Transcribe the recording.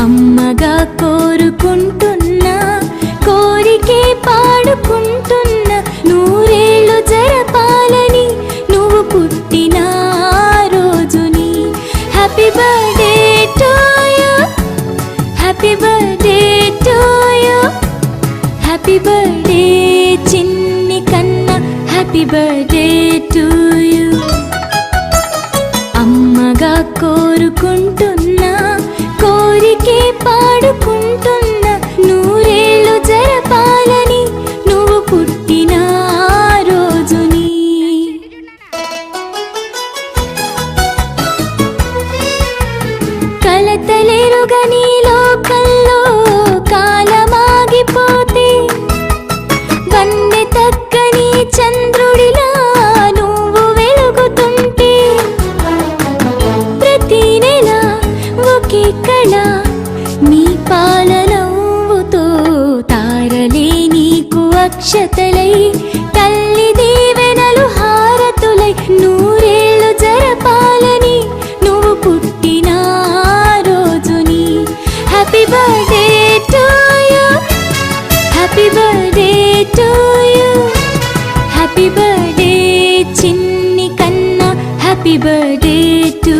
అమ్మగా కోరుకుంటున్నా, కోరికే పాడుకుంటున్నా, నూరేళ్ళు జరపాలని నువ్వు పుట్టిన రోజుని. Happy birthday to you, happy birthday to you, happy birthday చిన్ని కన్నా, హ్యాపీ బర్త్డే టు యు. అమ్మగా కోరుకుంటున్నా, కోరికే పాడుకుంటున్నా, నూరేళ్ళు జరపాలని నువ్వు పుట్టిన రోజుని. కలతలేరుగని లోకంలో కాలమాగిపోతే, వన్నె తగ్గని చంద్రుడిలా నువ్వు వెలుగుతుంటే, ప్రతి నెల ఒకే కళ నీ పాలనవ్వుతో, తారలే నీకు అక్షతలై, తల్లి దీవెనలు హారతులై, నూరేళ్ళు జరపాలని నువ్వు పుట్టిన రోజుని. Happy birthday to you, happy birthday to you, happy birthday చిన్ని కన్నా, హ్యాపీ బర్త్డే టు